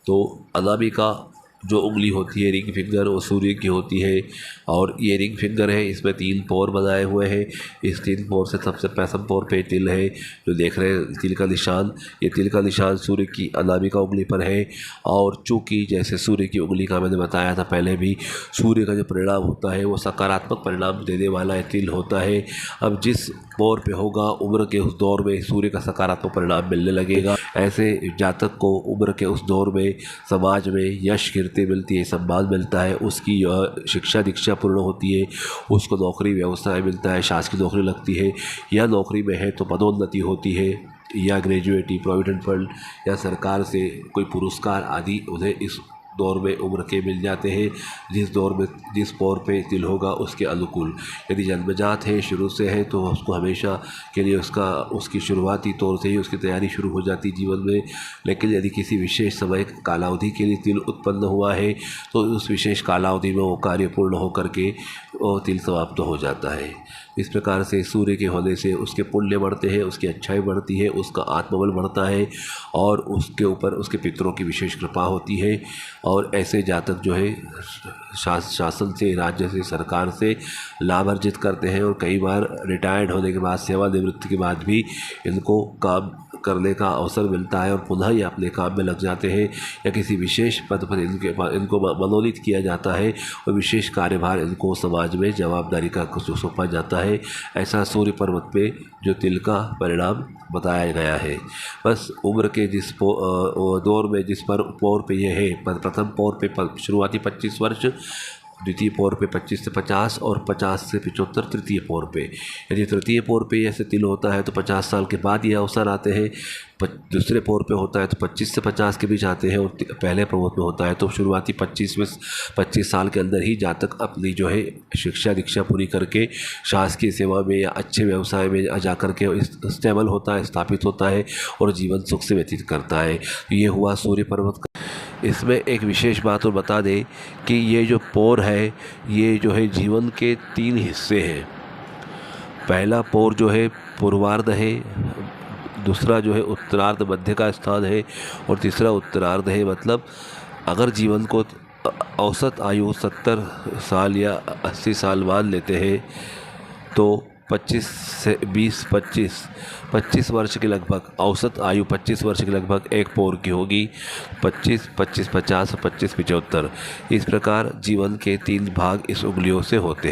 तो अनामिका जो उंगली होती है रिंग फिंगर वो सूर्य की होती है, और ये रिंग फिंगर है, इसमें 3 पोर बनाए हुए हैं। इस 3 पोर से सबसे प्रथम पोर पे तिल है, जो देख रहे हैं तिल का निशान, ये तिल का निशान सूर्य की अनामिका उंगली पर है। और चूँकि जैसे सूर्य की उंगली का मैंने बताया था पहले भी, सूर्य का जो परिणाम होता है वो सकारात्मक परिणाम देने वाला तिल होता है। अब जिस पोर पे होगा उम्र के उस दौर में सूर्य का सकारात्मक परिणाम मिलने लगेगा। ऐसे जातक को उम्र के उस दौर में समाज में यश कीर्ति मिलती है, सम्मान मिलता है, उसकी शिक्षा दीक्षा पूर्ण होती है, उसको नौकरी व्यवसाय मिलता है, शासकीय नौकरी लगती है, या नौकरी में है तो पदोन्नति होती है, या ग्रेजुएटी प्रोविडेंट फंड या सरकार से कोई पुरस्कार आदि उन्हें इस दौर में उम्र के मिल जाते हैं। जिस दौर में जिस पौर पे तिल होगा उसके अनुकूल। यदि जन्मजात है, शुरू से है, तो उसको हमेशा के लिए उसकी शुरुआती तौर से ही उसकी तैयारी शुरू हो जाती जीवन में। लेकिन यदि किसी विशेष समय कालावधि के लिए तिल उत्पन्न हुआ है तो उस विशेष कालावधि में वो कार्य पूर्ण होकर के वो तिल समाप्त हो जाता है। इस प्रकार से सूर्य के होने से उसके पुण्य बढ़ते हैं, उसकी अच्छाई बढ़ती है, उसका आत्मबल बढ़ता है, और उसके ऊपर उसके पितरों की विशेष कृपा होती है। और ऐसे जातक जो है शासन से, राज्य से, सरकार से लाभ अर्जित करते हैं, और कई बार रिटायर्ड होने के बाद, सेवानिवृत्ति के बाद भी इनको काम करने का अवसर मिलता है और पुनः ये अपने काम में लग जाते हैं, या किसी विशेष पद पर इनको मनोनीत किया जाता है और विशेष कार्यभार इनको समाज में जवाबदारी का कुछ सौंपा जाता है। ऐसा सूर्य पर्वत पे जो तिल का परिणाम बताया गया है। बस उम्र के जिस दौर में जिस पर पौर पे ये है, प्रथम पौर पे शुरुआती 25 वर्ष, द्वितीय पौर पे 25 से 50 और 50 से 75 तृतीय पौर पे। यदि तृतीय पौर पे ऐसे तिल होता है तो 50 साल के बाद ये अवसर आते हैं। दूसरे पौर पे होता है तो 25 से 50 के बीच आते हैं, और पहले पौर पे होता है तो शुरुआती 25 साल के अंदर ही जातक अपनी जो है शिक्षा दीक्षा पूरी करके शासकीय सेवा में या अच्छे व्यवसाय में जा कर के स्टेबल होता है, स्थापित होता है, और जीवन सुख से व्यतीत करता है। ये हुआ सूर्य पर्वत का। इसमें एक विशेष बात और बता दें कि ये जो पौर है ये जो है जीवन के 3 हिस्से हैं। पहला पौर जो है पूर्वार्ध है, दूसरा जो है उत्तरार्ध मध्य का स्थान है, और तीसरा उत्तरार्ध है। मतलब अगर जीवन को औसत आयु 70 साल या 80 साल मान लेते हैं तो 25 से 25 वर्ष के लगभग औसत आयु 25 वर्ष के लगभग एक पौर की होगी। 25, 50 और 25, 75 इस प्रकार जीवन के 3 भाग इस उंगलियों से होते हैं।